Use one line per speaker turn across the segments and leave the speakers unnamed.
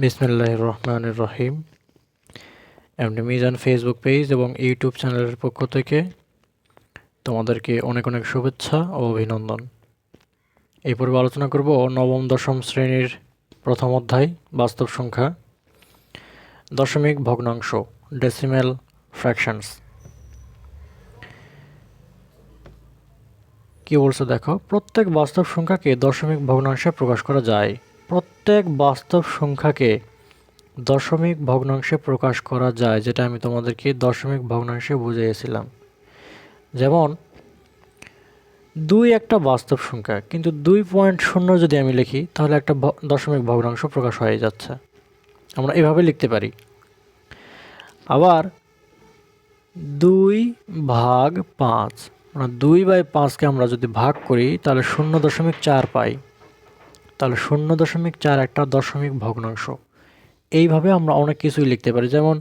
বিসমিল্লাহির রহমানির রহিম। MD Mizan Facebook page এবং ইউটিউব চ্যানেলের পক্ষ থেকে তোমাদেরকে অনেক অনেক শুভেচ্ছা ও অভিনন্দন। এই পর্বে আলোচনা করব নবম দশম শ্রেণীর প্রথম অধ্যায় বাস্তব সংখ্যা, দশমিক ভগ্নাংশ, ডেসিমেল ফ্র্যাকশনস। কি বলছে দেখো, প্রত্যেক বাস্তব সংখ্যাকে দশমিক ভগ্নাংশে প্রকাশ করা যায়। প্রত্যেক বাস্তব সংখ্যাকে দশমিক ভগ্নাংশে প্রকাশ করা যায়, যেটা আমি তোমাদেরকে দশমিক ভগ্নাংশে বুঝিয়েছিলাম। যেমন 2 একটা বাস্তব সংখ্যা, কিন্তু 2.0 যদি আমি লিখি তাহলে একটা দশমিক ভগ্নাংশ প্রকাশ হয়ে যাচ্ছে। আমরা এভাবে লিখতে পারি। আবার 2/5, মানে 2/5কে আমরা যদি ভাগ করি তাহলে 0.4 পাই। তাহলে 0.4 একটা দশমিক ভগ্নাংশ। এইভাবে আমরা অনেক কিছুই লিখতে পারি। যেমন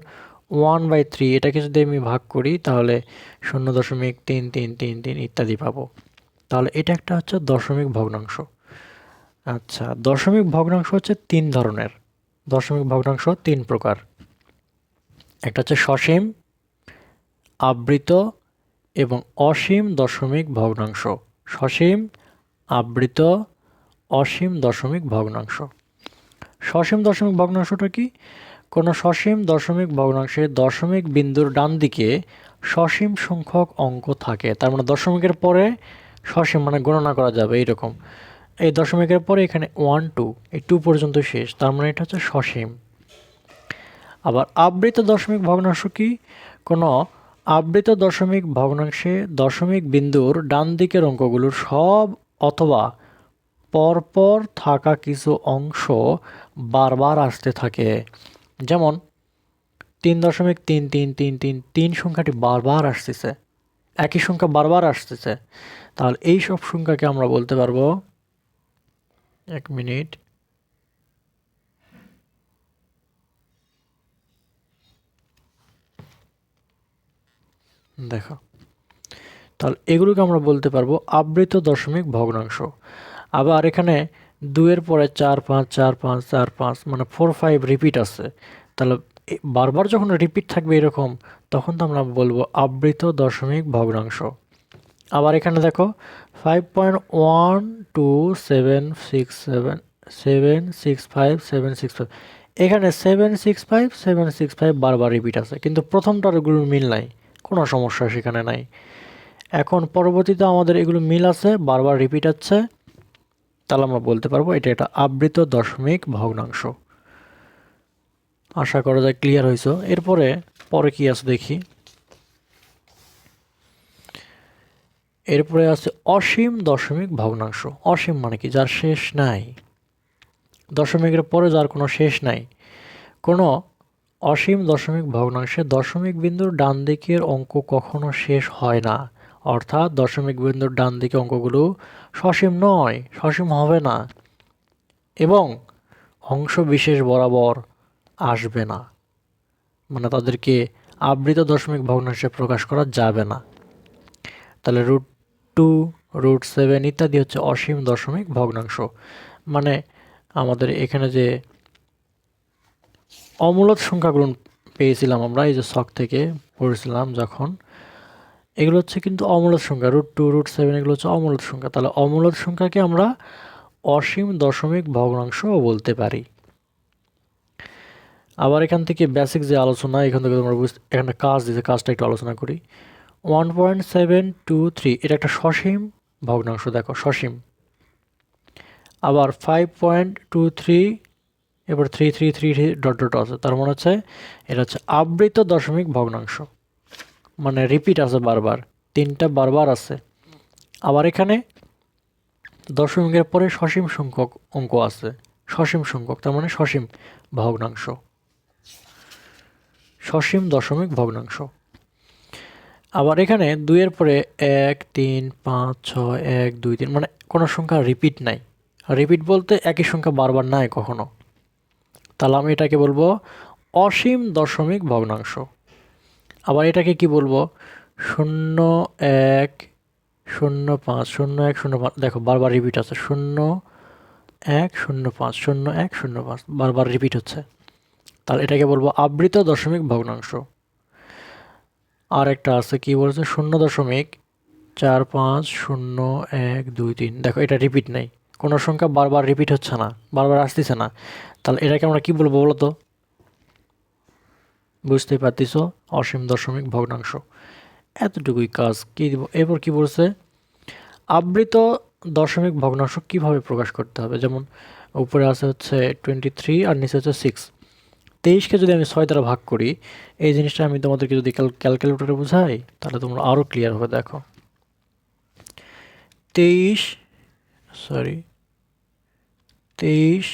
1/3, এটাকে যদি আমি ভাগ করি তাহলে 0.3333 ইত্যাদি পাবো। তাহলে এটা একটা হচ্ছে দশমিক ভগ্নাংশ। আচ্ছা, দশমিক ভগ্নাংশ হচ্ছে 3 ধরনের। দশমিক ভগ্নাংশ 3 প্রকার। একটা হচ্ছে সসীম, আবৃত এবং অসীম দশমিক ভগ্নাংশ। সসীম, আবৃত, অসীম দশমিক ভগ্নাংশ। সসীম দশমিক ভগ্নাংশটা কি? কোনো সসীম দশমিক ভগ্নাংশে দশমিক বিন্দুর ডান দিকে সসীম সংখ্যক অঙ্ক থাকে। তার মানে দশমিকের পরে সসীম, মানে গণনা করা যাবে এইরকম। এই দশমিকের পরে এখানে 1 2, এই 2 পর্যন্ত শেষ, তার মানে এটা হচ্ছে সসীম। আবার আবৃত দশমিক ভগ্নাংশ কি? কোনো আবৃত দশমিক ভগ্নাংশে দশমিক বিন্দুর ডান দিকের অঙ্কগুলোর সব অথবা পরপর থাকা কিছু অংশ বারবার আসতে থাকে। যেমন 3.3333 সংখ্যাটি বারবার আসতেছে, একই সংখ্যা বারবার আসতেছে। তাহলে এই সব সংখ্যাকে আমরা বলতে পারবো, 1 মিনিট, দেখো, তাহলে এগুলোকে আমরা বলতে পারবো আবৃত দশমিক ভগ্নাংশ। আবার এখানে 2-এর পরে 4 5 4 5 4 5, মানে 4 5 রিপিট আছে। তাহলে বারবার যখন রিপিট থাকবে এরকম, তখন তো আমরা বলবো আবৃত দশমিক ভগ্নাংশ। আবার এখানে দেখো 5.1276765 এখানে 765 বারবার রিপিট আছে, কিন্তু প্রথমটার এগুলোর মিল নাই, কোনো সমস্যা সেখানে নাই। এখন পরবর্তীতে আমাদের এগুলো মিল আছে, বারবার রিপিট আছে, তাহলে আমরা বলতে পারবো এটা একটা আবৃত দশমিক ভগ্নাংশ। আশা করা যায় ক্লিয়ার হয়েছে। এরপরে পরে কি আছে দেখি। এরপরে আছে অসীম দশমিক ভগ্নাংশ। অসীম মানে কি? যার শেষ নাই, দশমিকের পরে যার কোনো শেষ নাই। কোনো অসীম দশমিক ভগ্নাংশে দশমিক বিন্দুর ডান দিকের অঙ্ক কখনো শেষ হয় না। অর্থাৎ দশমিক বিন্দুর ডান দিকে অঙ্কগুলো সসীম নয়, সসীম হবে না, এবং অংশ বিশেষ বরাবর আসবে না, মানে তাদেরকে আবৃত দশমিক ভগ্নাংশে প্রকাশ করা যাবে না। তাহলে √2, √7 ইত্যাদি হচ্ছে অসীম দশমিক ভগ্নাংশ। মানে আমাদের এখানে যে অমূলদ সংখ্যাগুলো পেয়েছিলাম আমরা, এই যে ছক থেকে পড়েছিলাম যখন, এগুলো হচ্ছে কিন্তু অমূলদ সংখ্যা। √2, √7 এগুলো হচ্ছে অমূলদ সংখ্যা। তাহলে অমূলদ সংখ্যাকে আমরা অসীম দশমিক ভগ্নাংশও বলতে পারি। আবার এখান থেকে বেসিক যে আলোচনা, এখান থেকে তোমরা এখানে কাজ দিয়েছে, কাজটা একটু আলোচনা করি। 1.723 এটা একটা সসীম ভগ্নাংশ, দেখো সসীম। আবার 5.23, এবার 3 আছে, তার মানে হচ্ছে এটা হচ্ছে আবৃত দশমিক ভগ্নাংশ, মানে রিপিট আছে বারবার, 3টা বারবার আছে। আবার এখানে দশমিকের পরে সসীম সংখ্যক অঙ্ক আছে, সসীম সংখ্যক, তার মানে সসীম ভগ্নাংশ, সসীম দশমিক ভগ্নাংশ। আবার এখানে 2-এর পরে 1 3 5 6 1 2 3, মানে কোনো সংখ্যা রিপিট নাই। রিপিট বলতে একই সংখ্যা বারবার নাই কখনো। তাহলে আমি এটাকে বলবো অসীম দশমিক ভগ্নাংশ। আবার এটাকে কি বলবো? 0 1 0 5 0 1 0 5, দেখো বারবার রিপিট আছে, 0 0105 বারবার রিপিট হচ্ছে, তাহলে এটাকে বলবো আবৃত দশমিক ভগ্নাংশ। আর একটা আছে কি বলছে 0.450123, দেখো এটা রিপিট নেই, কোনো সংখ্যা বারবার রিপিট হচ্ছে না, বারবার আসতেছে না, তাহলে এটাকে আমরা কি বলবো বলো তো? বুঝতেই পারতেছ, অসীম দশমিক ভগ্নাংশ। এতটুকুই কাজ। কি দিব এরপর কি বলছে আবৃত দশমিক ভগ্নাংশ কিভাবে প্রকাশ করতে হবে, যেমন উপরে আছে হচ্ছে 23 আর নিচে হচ্ছে 6। 23কে যদি আমি 6 দ্বারা ভাগ করি, এই জিনিসটা আমি তোমাদেরকে যদি ক্যালকুলেটরে বুঝাই তাহলে তোমরা আরও ক্লিয়ার হবে। দেখো 23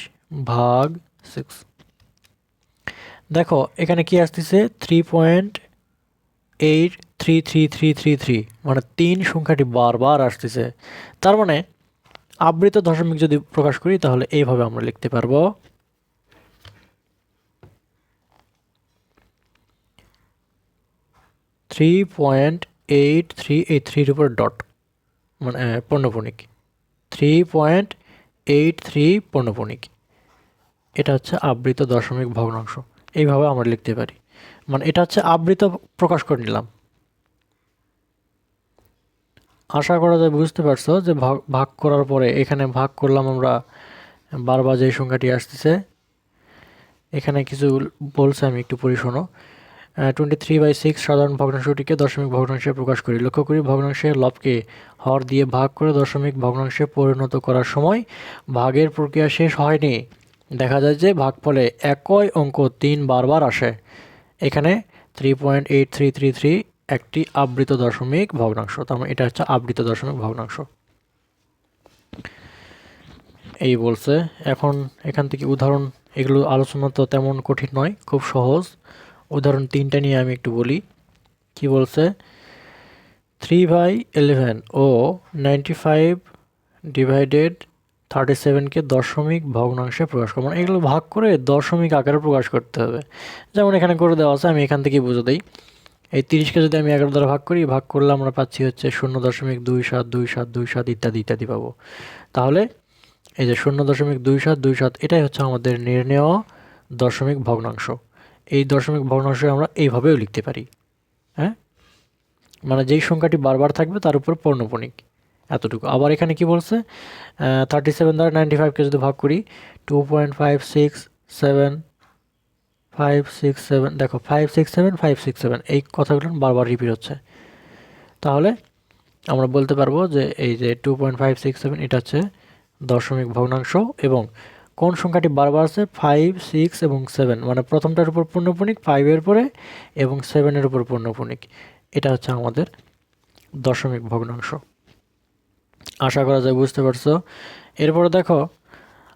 ভাগ 6, দেখো এখানে কি আসতেছে 3.833333, মানে 3 সংখ্যাটি বারবার আসতেছে। তার মানে আবৃত দশমিক যদি প্রকাশ করি তাহলে এইভাবে আমরা লিখতে পারবো 3.83, এই 3-র উপর ডট, মানে পূর্ণপণিক 3.83 পূর্ণপণিক, এটা হচ্ছে আবৃত দশমিক ভগ্নাংশ। এইভাবে আমরা লিখতে পারি, মানে এটা হচ্ছে আবৃত প্রকাশ করে নিলাম। আশা করা যায় বুঝতে পারছো যে ভাগ করার পরে এখানে ভাগ করলাম আমরা, বারবার যে সংখ্যাটি আসতেছে এখানে কিছু বলছে, আমি একটু পড়ি শোনো। 23/6 সাধারণ ভগ্নাংশটিকে দশমিক ভগ্নাংশে প্রকাশ করি। লক্ষ্য করি ভগ্নাংশের লবকে হর দিয়ে ভাগ করে দশমিক ভগ্নাংশে পরিণত করার সময় ভাগের প্রক্রিয়া শেষ হয়নি। দেখা যায় যে ভাগফলে একই অঙ্ক 3 বারবার আসে। এখানে 3.8333 একটি আবৃত দশমিক ভগ্নাংশ, তার মানে এটা হচ্ছে আবৃত দশমিক ভগ্নাংশ। এই বলছে। এখন এখান থেকে উদাহরণ, এগুলো আলোচনা তো তেমন কঠিন নয়, খুব সহজ। উদাহরণ 3টা নিয়ে আমি একটু বলি। কি বলছে 3/11 ও 95/37কে দশমিক ভগ্নাংশে প্রকাশ করবো, মানে এগুলো ভাগ করে দশমিক আকারে প্রকাশ করতে হবে। যেমন এখানে করে দেওয়া আছে, আমি এখান থেকে বুঝে দিই। এই 30কে যদি আমি 11 দ্বারা ভাগ করি, ভাগ করলে আমরা পাচ্ছি হচ্ছে 0.272727 ইত্যাদি ইত্যাদি পাবো। তাহলে এই যে 0.2727, এটাই হচ্ছে আমাদের নির্ণেয় দশমিক ভগ্নাংশ। এই দশমিক ভগ্নাংশ আমরা এইভাবেও লিখতে পারি। হ্যাঁ, মানে যেই সংখ্যাটি বারবার থাকবে তার উপর পূর্ণপণিক, এতটুকু। আবার এখানে কি বলছে 37 দ্বারা 95কে যদি ভাগ করি 2.567 দেখো 567 এই কথাগুলো বারবার রিপিট হচ্ছে। তাহলে আমরা বলতে পারবো যে এই যে 2.567 এটা হচ্ছে দশমিক ভগ্নাংশ, এবং কোন সংখ্যাটি বারবার আছে 5, 6 এবং 7, মানে প্রথমটার উপর পূর্ণপণিক 5-এর পরে এবং 7-এর উপর পূর্ণপণিক, এটা হচ্ছে আমাদের দশমিক ভগ্নাংশ। আশা করা যায় বুঝতে পারছো। এরপরে দেখো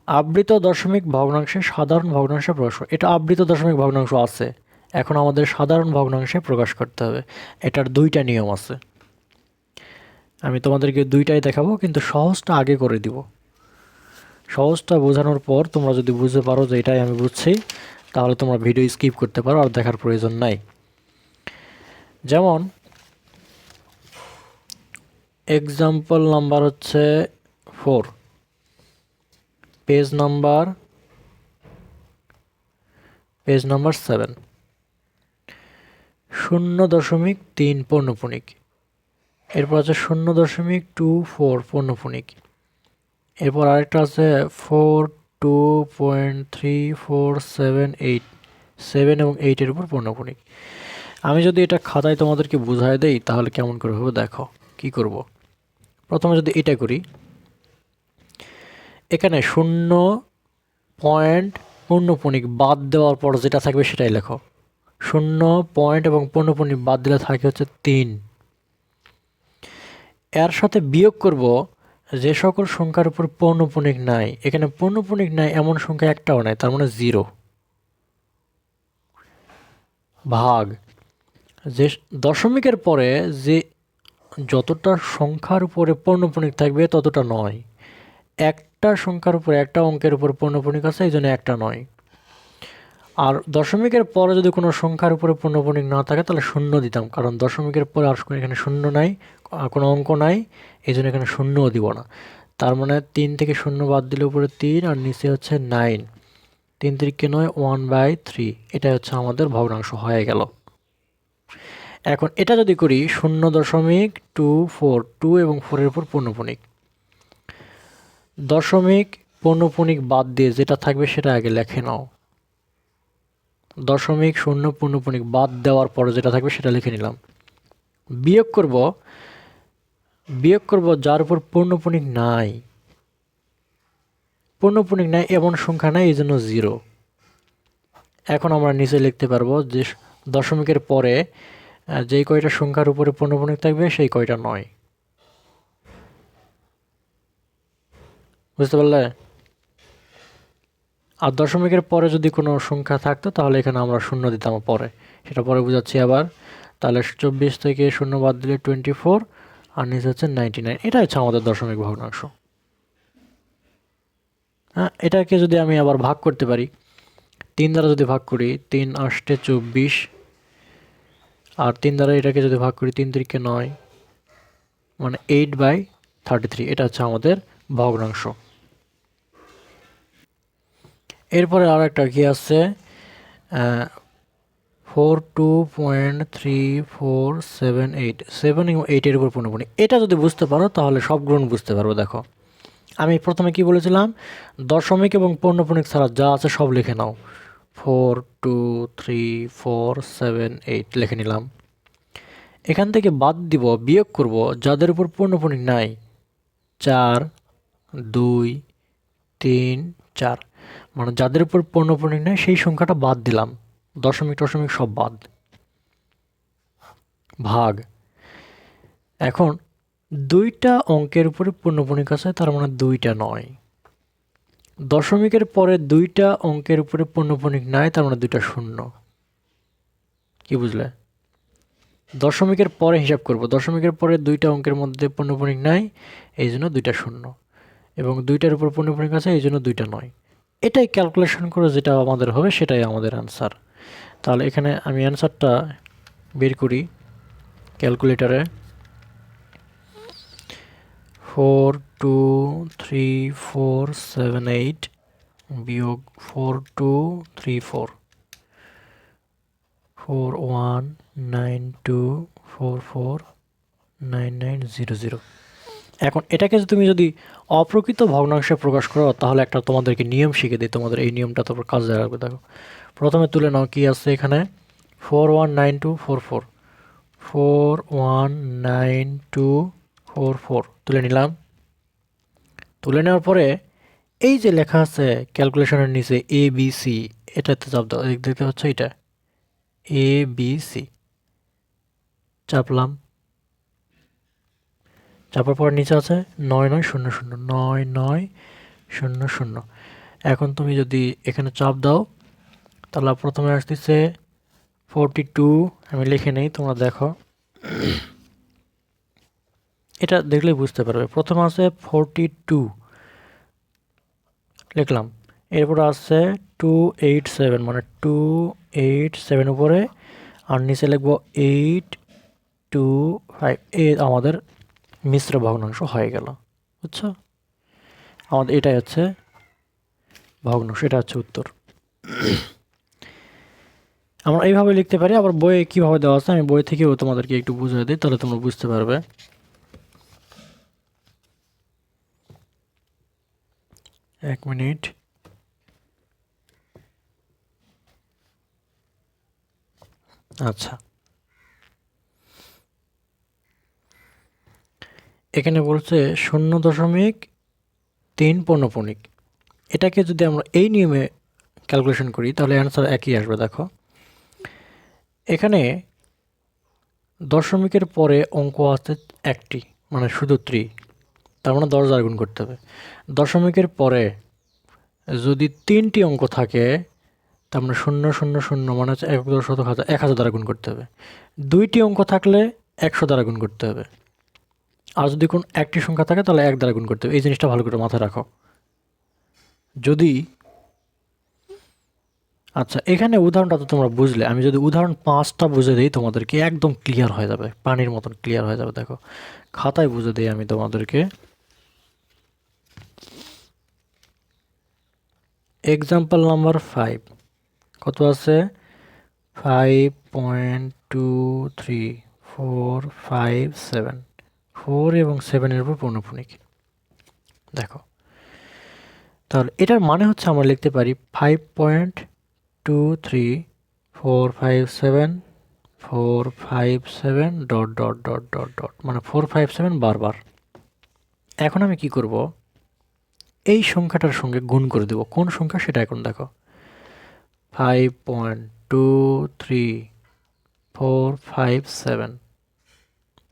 আবৃত দশমিক ভগ্নাংশে সাধারণ ভগ্নাংশে প্রকাশ, এটা আবৃত দশমিক ভগ্নাংশ আছে, এখন আমাদের সাধারণ ভগ্নাংশে প্রকাশ করতে হবে। এটার 2টা নিয়ম আছে, আমি তোমাদেরকে 2টাই দেখাবো, কিন্তু সহজটা আগে করে দিব। সহজটা বোঝানোর পর তোমরা যদি বুঝতে পারো যে এটাই আমি বুঝছি, তাহলে তোমরা ভিডিও স্কিপ করতে পারো, আর দেখার প্রয়োজন নাই। যেমন এক্সাম্পল নাম্বার হচ্ছে 4, পেজ নাম্বার 7, 0.3 পূর্ণপণিক, এরপর আছে 0.24 পূর্ণপণিক, এরপর আরেকটা আছে 42.3478, 7 এবং 8-এর উপর পূর্ণপণিক। আমি যদি এটা খাতায় তোমাদেরকে বুঝায় দেই তাহলে কেমন করে হবে, দেখো কি করব। প্রথমে যদি এটা করি, এখানে 0 পূর্ণপণিক বাদ দেওয়ার পর যেটা থাকবে সেটাই লেখো। 0 এবং পূর্ণপণিক বাদ দিলে থাকে হচ্ছে 3। এর সাথে বিয়োগ করব যে সকল সংখ্যার উপর পূর্ণপণিক নাই। এখানে পূর্ণপণিক নাই এমন সংখ্যা একটাও নাই, তার মানে 0। ভাগ যে দশমিকের পরে যে যতটা সংখ্যার উপরে পূর্ণপণিক থাকবে ততটা নয়। একটা সংখ্যার উপরে, একটা অঙ্কের উপর পূর্ণপণিক আছে, এই জন্য একটা নয়। আর দশমিকের পরে যদি কোনো সংখ্যার উপরে পূর্ণপণিক না থাকে তাহলে 0 দিতাম, কারণ দশমিকের পরে আর এখানে 0 নাই, কোনো অঙ্ক নাই, এই জন্য এখানে 0ও দিব না। তার মানে 3 থেকে 0 বাদ দিলে উপরে 3 আর নিচে হচ্ছে 9। 3 3 9, 1/3। এটা হচ্ছে আমাদের ভগ্নাংশ হয়ে গেল। এখন এটা যদি করি 0.24, 2 এবং 4 এর উপর পূর্ণপণিক, দশমিক পূর্ণপণিক বাদ দিয়ে যেটা থাকবে সেটা আগে লিখে নাও। দশমিক শূন্য পূর্ণপণিক বাদ দেওয়ার পরে যেটা থাকবে সেটা লিখে নিলাম। বিয়োগ করব যার উপর পূর্ণপণিক নাই। পূর্ণপণিক নাই এমন সংখ্যা নাই, এই জন্য 0। এখন আমরা নিচে লিখতে পারবো যে দশমিকের পরে যেই কয়টা সংখ্যার উপরে পূর্ণপণিক থাকবে সেই কয়টা নয়। বুঝতে পারলে? আর দশমিকের পরে যদি কোনো সংখ্যা থাকতো তাহলে এখানে আমরা 0 দিতাম পরে, সেটা পরে বুঝাচ্ছি আবার। তাহলে 24 থেকে 0 বাদ দিলে 24 আর নিচে হচ্ছে 99। এটা হচ্ছে আমাদের দশমিক ভগ্নাংশ। হ্যাঁ, এটাকে যদি আমি আবার ভাগ করতে পারি, 3 দ্বারা যদি ভাগ করি, 3 8 24, আর 3 দ্বারা এটাকে যদি ভাগ করি 3 3 9, মানে 8/33। এটা হচ্ছে আমাদের ভগ্নাংশ। এরপরে আর একটা কি আছে, 42.3478, 7 এবং 8 এর উপর পূর্ণপণিক। এটা যদি বুঝতে পারো তাহলে সবগুলো বুঝতে পারবো। দেখো আমি প্রথমে কি বলেছিলাম, দশমিক এবং পূর্ণপণিক ছাড়া যা আছে সব লিখে নাও। 4 2 3 4 7 8 লিখে নিলাম। এখান থেকে বাদ দিব, বিয়োগ করব যাদের উপর পূর্ণপণিক নাই। 4 2 3 4, মানে যাদের উপর পূর্ণপণিক নাই সেই সংখ্যাটা বাদ দিলাম। দশমিক টশমিক সব বাদ। ভাগ। এখন 2টা অঙ্কের উপরে পূর্ণপণিক আছে, তার মানে 2টা নয়। দশমিকের পরে 2টা অঙ্কের উপরে পূর্ণপণিক নাই, তার মানে 2টা শূন্য। কি বুঝলে? দশমিকের পরে হিসাব করব, দশমিকের পরে 2টা অঙ্কের মধ্যে পূর্ণপণিক নাই, এই জন্য 2টা শূন্য, এবং 2টার উপর পূর্ণপণিক আছে এই জন্য 2টা নয়। এটাই ক্যালকুলেশন করে যেটা আমাদের হবে সেটাই আমাদের অ্যান্সার। তাহলে এখানে আমি অ্যান্সারটা বের করি ক্যালকুলেটরে। 4 2 3 4 7 8 বিয়োগ 4 2 3 4, 4 1 9 2 4 4 9 9 0 0। এখন এটাকে তুমি যদি অপ্রকৃত ভগ্নাংশে প্রকাশ করো তাহলে একটা তোমাদেরকে নিয়ম শিখে দিই, তোমাদের এই নিয়মটা তারপর কাজে লাগবে। দেখো প্রথমে তুলে নাও কি আছে এখানে, 4 1 9 2 4 4, 4 1 9 2 4 4 তুলে নিলাম। তুলে নেওয়ার পরে এই যে লেখা আছে ক্যালকুলেশনের নিচে ABC, এটাতে চাপ দাও। দেখতে হচ্ছে এটা ABC, চাপলাম। চাপার পর নিচে আছে 9 9 0 0, 9 9 0 0। এখন তুমি যদি এখানে চাপ দাও তাহলে প্রথমে আসতেছে 42। আমি লিখে নেই, তোমরা দেখো, এটা দেখলেই বুঝতে পারবে। প্রথমে আছে 42 লিখলাম, এরপর আছে 287, মানে 287 উপরে, আর নিচে লিখবো 825। আমাদের মিশ্র ভগ্নাংশ হয়ে গেল। বুঝছো? আমাদের এটাই হচ্ছে ভগ্নাংশ, এটা হচ্ছে উত্তর। আমরা এইভাবে লিখতে পারি। আবার বইয়ে কীভাবে দেওয়া আছে আমি বই থেকেও তোমাদেরকে একটু বুঝিয়ে দিই, তাহলে তোমরা বুঝতে পারবে। এক মিনিট। আচ্ছা, এখানে বলছে 0.3 পূর্ণপণিক। এটাকে যদি আমরা এই নিয়মে ক্যালকুলেশন করি তাহলে অ্যান্সার একই আসবে। দেখো এখানে দশমিকের পরে অঙ্ক আছে একটি, মানে শুধু 3, তার মানে 10 দ্বারা গুণ করতে হবে। দশমিকের পরে যদি 3টি অঙ্ক থাকে তার মানে 0 0 0, মানে হচ্ছে 1 10 শতক হাজার, 1000 দ্বারা গুণ করতে হবে। 2টি অঙ্ক থাকলে 100 দ্বারা গুণ করতে হবে। আর যদি কোন একটি সংখ্যা থাকে তাহলে 1 দ্বারা গুণ করতে হবে। এই জিনিসটা ভালো করে মাথায় রাখো। যদি আচ্ছা, এখানে উদাহরণটা তো তোমরা বুঝলে, আমি যদি উদাহরণ 5টা বুঝে দিই তোমাদেরকে একদম ক্লিয়ার হয়ে যাবে, পানির মতন ক্লিয়ার হয়ে যাবে। দেখো খাতায় বুঝে দিই আমি তোমাদেরকে। এক্সাম্পল নাম্বার 5 কত আছে 5.23457 4 এবং 7 এর উপর পৌনঃপুনিক। দেখো তাহলে এটার মানে হচ্ছে আমরা লিখতে পারি 5.23457 dot dot dot dot dot মানে 457 বারবার। এখন আমি কি করব, এই সংখ্যাটার সঙ্গে গুণ করে দেব। কোন সংখ্যা সেটা এখন দেখো 5.23457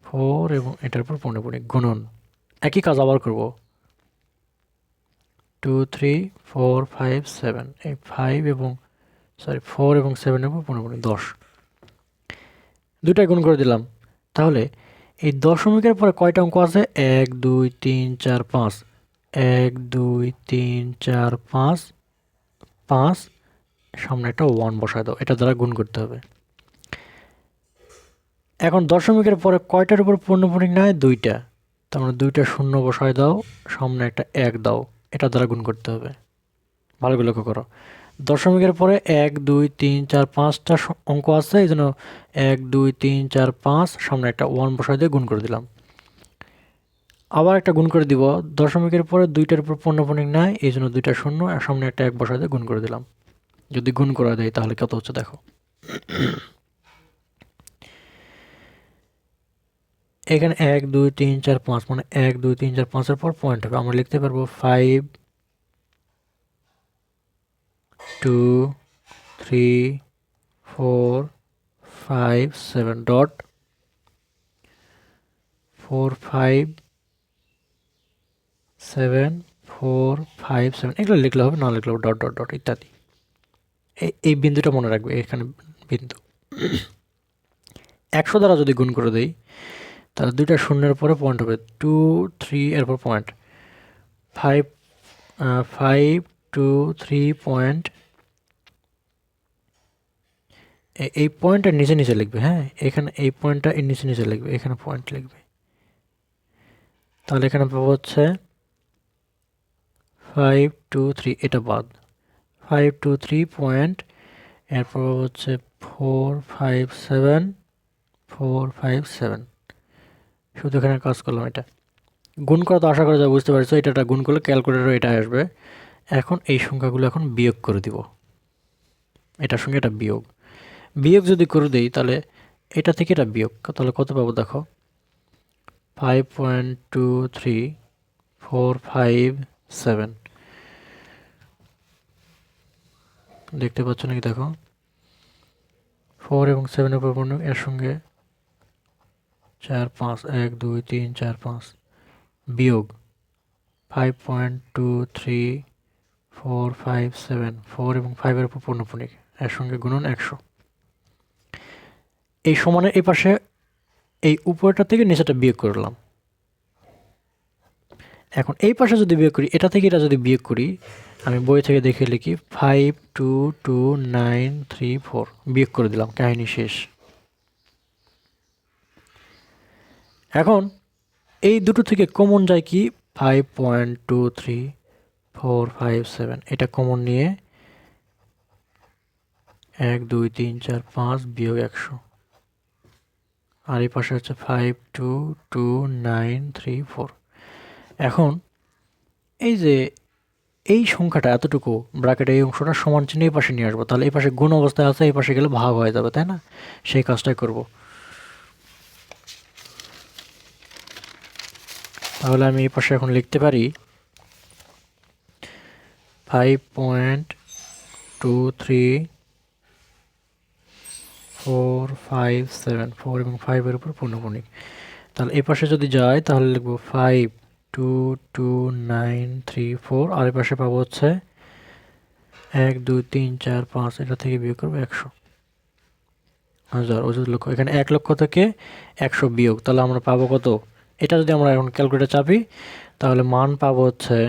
4 এবং এটার উপর পৌনঃপুনিক গুণন। একই কাজ আবার করব 23457 এই 4 এবং 7 এর উপর পৌনঃপুনিক 10 দুটাই গুণ করে দিলাম। তাহলে এই দশমিকের পরে কয়টা অঙ্ক আছে 1 2 3 4 5 1 2 3 4 5 5 সামনে একটা 1 বসায় দাও, এটা দ্বারা গুণ করতে হবে। এখন দশমিকের পরে কয়টার উপর পূর্ণপূর্ণিক নেয় 2টা, তার মানে 2টা শূন্য বসায় দাও, সামনে একটা 1 দাও, এটা দ্বারা গুণ করতে হবে। ভালো করে লক্ষ্য করো, দশমিকের পরে 1 2 3 4 5টা অঙ্ক আছে, এই জন্য 1 2 3 4 5 সামনে একটা 1 বসায় দিয়ে গুণ করে দিলাম। আবার একটা গুণ করে দিব, দশমিকের পরে 2টার উপর পূর্ণপূর্ণিক নেয়, এই জন্য 2টা শূন্য আর সামনে একটা 1 বসায় দিয়ে গুণ করে দিলাম। যদি গুণ করে দেয় তাহলে কত হচ্ছে দেখো, এখানে 1 2 3 4 5 মানে 1 2 3 4 5 এর পর পয়েন্ট হবে। আমরা লিখতে পারবো 5 2 3 4 5 7 ডট 4 5 7 4 5 7 এগুলো লিখলে হবে, না লিখলে ডট ডট ডট ইত্যাদি। এই বিন্দুটা মনে রাখবে, এখানে বিন্দু। 100 দ্বারা যদি গুণ করে দেই তাহলে 2টা শূন্যের পরে পয়েন্ট হবে 2 3 এরপর পয়েন্ট 5 5 2 3 পয়েন্ট, এই পয়েন্টটা নিচে নিচে লিখবে। হ্যাঁ, এখানে এই পয়েন্টটা এর নিচে নিচে লিখবে, এখানে পয়েন্ট লিখবে। তাহলে এখানে পাবো হচ্ছে 5 2 3, এটা বাদ 5 2 3 পয়েন্ট, এরপর হচ্ছে 4 5 7 4 5 7। শুধু এখানে কাজ করলাম, এটা গুণ করা তো আশা করা যায় বুঝতে পারছো, এটা গুণ করলে ক্যালকুলেটর এটা আসবে। এখন এই সংখ্যাগুলো এখন বিয়োগ করে দিব, এটার সঙ্গে এটা বিয়োগ বিয়োগ যদি করে দেই তাহলে এটা থেকে এটা বিয়োগ, তাহলে কত পাবো দেখো 5.23457 দেখতে পাচ্ছ নাকি দেখো, 4 এবং 7 এর উপর এর সঙ্গে 4 5 1 2 3 4 5 বিয়োগ 5.23457 4 এবং 5 এর উপর পূর্ণপূর্ণিক এর সঙ্গে গুণন 100। এই সমানের এই পাশে এই উপরটা থেকে নিচেটা বিয়োগ করলাম। এখন এই পাশে যদি বিয়োগ করি, এটা থেকে এটা যদি বিয়োগ করি, আমি বই থেকে দেখে লিখি 522 934 বিয়োগ করে দিলাম, কাহিনী শেষ। এখন এই দুটো থেকে কমন যায় কি 5.23457, এটা কমন নিয়ে 1 2 3 4 5 বিয়োগ 100, আর এই পাশে হচ্ছে 522 934। এখন এই যে এই সংখ্যাটা এতটুকু ব্র্যাকেটে এই অংশটা সমান চিহ্ন এই পাশে নিয়ে আসবো, তাহলে এই পাশে গুণ অবস্থায় আছে, এই পাশে গেলে ভাগ হয়ে যাবে, তাই না? সেই কাজটাই করব। তাহলে আমি এই পাশে এখন লিখতে পারি 5.23457 4 এবং 5 এর উপর পূর্ণপূর্ণিক। তাহলে এই পাশে যদি যায় তাহলে লিখবো 5.22934, আর এই পাশে পাবো হচ্ছে 1 2 3 4 5, এটা থেকে বিয়োগ করবো 100 হাজার, ওষুধ লক্ষ, এখানে 1 লক্ষ থেকে 100 বিয়োগ, তাহলে আমরা পাবো কত? এটা যদি আমরা এখন ক্যালকুলেটর চাপি তাহলে মান পাবো হচ্ছে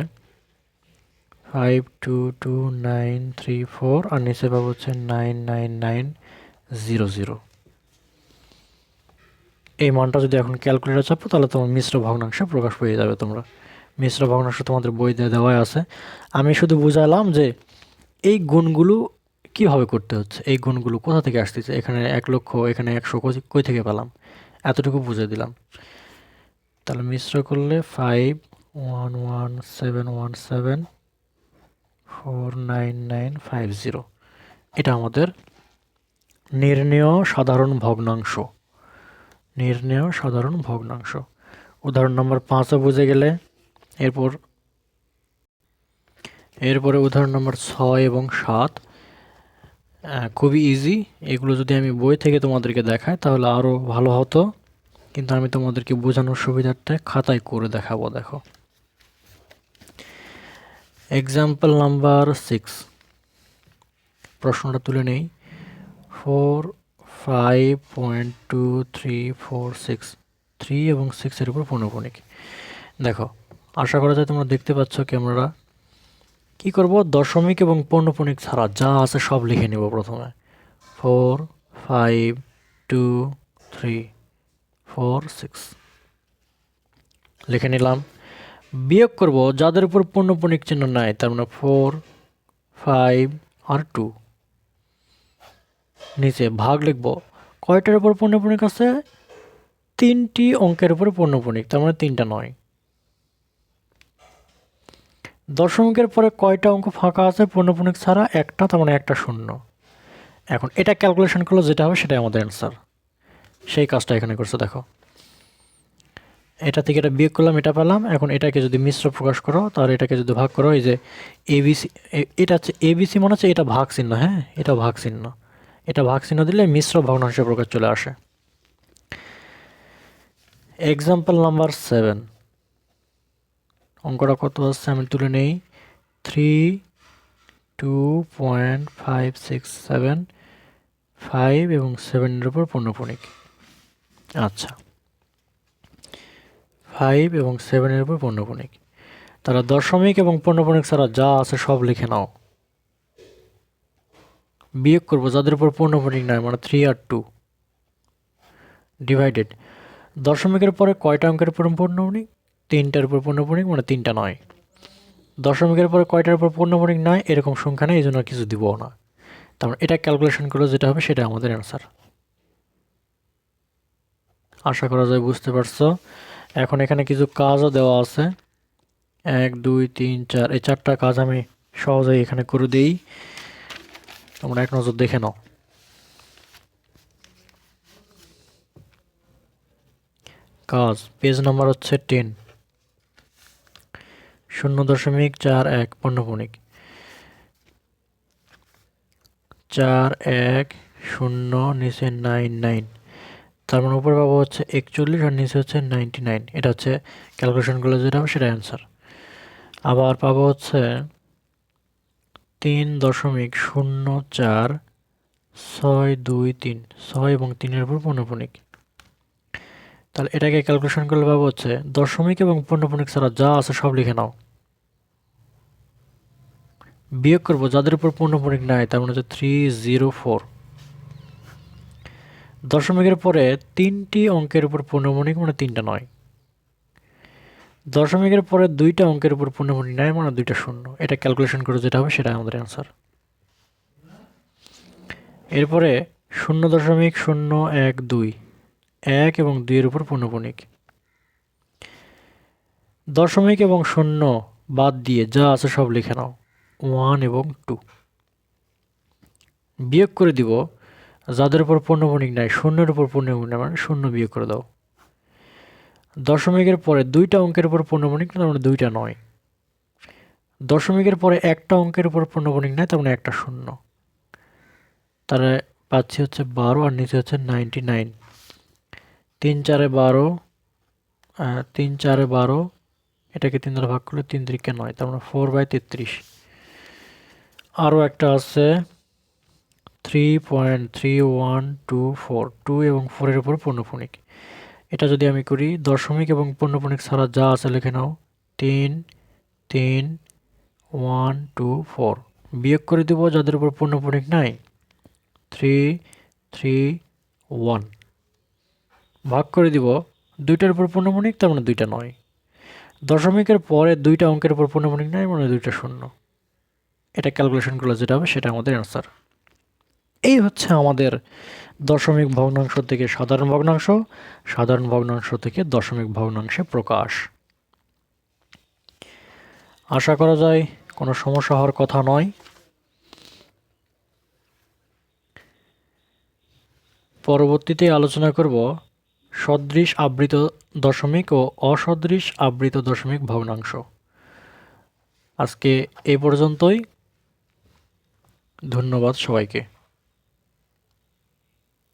522 934, আর নিচে পাবো হচ্ছে 99900। এই মানটা যদি এখন ক্যালকুলেটর চাপো তাহলে তোমার মিশ্র ভগ্নাংশ প্রকাশ পেয়ে যাবে। তোমরা মিশ্র ভগ্নাংশ তোমাদের বইতে দেওয়া আছে, আমি শুধু বুঝালাম যে এই গুণগুলো কীভাবে করতে হচ্ছে, এই গুণগুলো কোথা থেকে আসতেছে, এখানে 1,00,000 এখানে 100 কই থেকে পেলাম, এতটুকু বুঝে দিলাম। তাহলে মিশ্র করলে 5111717499950, এটা আমাদের নির্ণেয় সাধারণ ভগ্নাংশ। নির্ণেয় সাধারণ ভগ্নাংশ। উদাহরণ নম্বর 5ও বুঝে গেলে, এরপরে উদাহরণ নম্বর 6 এবং 7 খুবই ইজি। এগুলো যদি আমি বই থেকে তোমাদেরকে দেখাই তাহলে আরও ভালো হতো, কিন্তু আমি তোমাদেরকে বোঝানোর সুবিধার্থে খাতায় করে দেখাবো। দেখো, এক্সাম্পল নাম্বার 6, প্রশ্নটা তুলে নেই। 4, 5.2346, 3 এবং 6-এর উপর পৌনঃপুনিক। দেখো, আশা করা যায় তোমরা দেখতে পাচ্ছ ক্যামেরা। কি করব, দশমিক এবং পৌনঃপুনিক ছাড়া যা আছে সব লিখে নেব প্রথমে। 4, 5, 2, 3, 4, 6 লিখে নিলাম। বিয়োগ করব যাদের উপর পৌনঃপুনিক চিহ্ন নাই, তার মানে 4, 5 আর 2। নিচে ভাগ লিখব, কয়টার উপর পৌনঃপুনিক আছে, 3টি অঙ্কের উপরে পৌনঃপুনিক, তার মানে 3টা নয়। দশমিকের পরে কয়টা অঙ্ক ফাঁকা আছে পৌনঃপুনিক ছাড়া, একটা, তার মানে একটা শূন্য। এখন এটা ক্যালকুলেশন করলে যেটা হবে সেটাই আমাদের অ্যান্সার। সেই কাজটা এখানে করছে। দেখো, এটা থেকে এটা বিয়োগ করলাম, এটা পেলাম। এখন এটাকে যদি মিশ্র প্রকাশ করো, তাহলে এটাকে যদি ভাগ করো, এই যে এবিসি, এটা হচ্ছে এবিসি মনে হচ্ছে এটা ভাগ চিহ্ন, হ্যাঁ এটা ভাগ চিহ্ন, এটা ভাগ চিহ্ন দিলে মিশ্র ভগ্নাংশ প্রকাশ চলে আসে। এক্সাম্পল নাম্বার 7, অঙ্কটা কত আছে আমি তুলে নেই। 3, 2.567, 5 এবং 7-এর উপর পৌনঃপুনিক। আচ্ছা, 5 এবং 7-এর উপর পৌনঃপুনিক। তাহলে দশমিক এবং পৌনঃপুনিক ছাড়া যা আছে সব লিখে নাও। বিয়োগ করব যাদের উপর পৌনঃপুনিক নাই, মানে 3 আর 2, ডিভাইডেড দশমিকের পরে কয়টা অঙ্কের উপর পৌনঃপুনিক, 3টার উপর পৌনঃপুনিক, মানে 3টা নয়। দশমিকের পরে কয়টার উপর পৌনঃপুনিক নয়, এরকম সংখ্যা নেই, এই জন্য কিছু দিব না। তারপর এটা ক্যালকুলেশন করলে যেটা হবে সেটা আমাদের অ্যান্সার। আশা করা যায় বুঝতে পারছো। এখন এখানে কিছু কাজও দেওয়া আছে, 1, 2, 3, 4, এই 4টা কাজ আমি সহজেই এখানে করে দিই, তোমরা এক নজর দেখে নাও। কাজ পেজ নাম্বার হচ্ছে 10, 0.41 পৌনঃপুনিক, 410 নিচে 99, তার মানে উপরে পাবো হচ্ছে 41 আর নিচে হচ্ছে 99। এটা হচ্ছে ক্যালকুলেশন করলে যেটা হবে সেটা অ্যান্সার। আবার পাবো হচ্ছে 3.04623, 6 এবং 3-এর উপর পৌনঃপুনিক। তাহলে এটাকে ক্যালকুলেশন করলে পাবো হচ্ছে দশমিক এবং পৌনঃপুনিক ছাড়া যা আছে সব লিখে নাও। বিয়োগ করব যাদের উপর পৌনঃপুনিক নাই, তার মানে হচ্ছে 304। দশমিকের পরে 3টি অঙ্কের উপর পৌনঃপুনিক, মানে 3টা নয়। দশমিকের পরে 2টা অঙ্কের উপর পৌনঃপুনিক নাই, মানে 2টা শূন্য। এটা ক্যালকুলেশন করে যেটা হবে সেটা আমাদের অ্যান্সার। এরপরে 0.012, 1 এবং 2-এর উপর পৌনঃপুনিক। দশমিক এবং শূন্য বাদ দিয়ে যা আছে সব লিখে নাও, 1 এবং 2। বিয়োগ করে দিব যাদের উপর পৌনঃপুনিক নাই, শূন্যের উপর পৌনঃপুনিক নাই, মানে শূন্য বিয়োগ করে দাও। দশমিকের পরে 2টা অঙ্কের উপর পৌনঃপুনিক, তার মানে 2টা নয়। দশমিকের পরে একটা অঙ্কের উপর পৌনঃপুনিক নাই, তার মানে একটা শূন্য। তাহলে পাচ্ছি হচ্ছে 12 আর নিচে হচ্ছে 99। 3 4 12, 3 4 12, এটাকে 3 দ্বারা ভাগ করলে 3 3 9, তার মানে 4/33। আরও একটা আছে 3.3124, 2 এবং 4-এর উপর পৌনঃপুনিক। এটা যদি আমি করি, দশমিক এবং পৌনঃপুনিক ছাড়া যা আছে লিখে নাও, 3 3 1 2 4। বিয়োগ করে দেব যাদের উপর পৌনঃপুনিক নাই, 3 3 1। ভাগ করে দিব 2টার উপর পৌনঃপুনিক, তার মানে 2টা নয়। দশমিকের পরে 2টা অঙ্কের উপর পৌনঃপুনিক নাই, মানে 2টা শূন্য। এটা ক্যালকুলেশন করলে যেটা হবে সেটা আমাদের অ্যান্সার। এই হচ্ছে আমাদের দশমিক ভগ্নাংশ থেকে সাধারণ ভগ্নাংশ, সাধারণ ভগ্নাংশ থেকে দশমিক ভগ্নাংশে প্রকাশ। আশা করা যায় কোনো সমস্যা হওয়ার কথা নয়। পরবর্তীতে আলোচনা করব সদৃশ আবৃত দশমিক ও অসদৃশ আবৃত দশমিক ভগ্নাংশ। আজকে এই পর্যন্তই। ধন্যবাদ সবাইকে।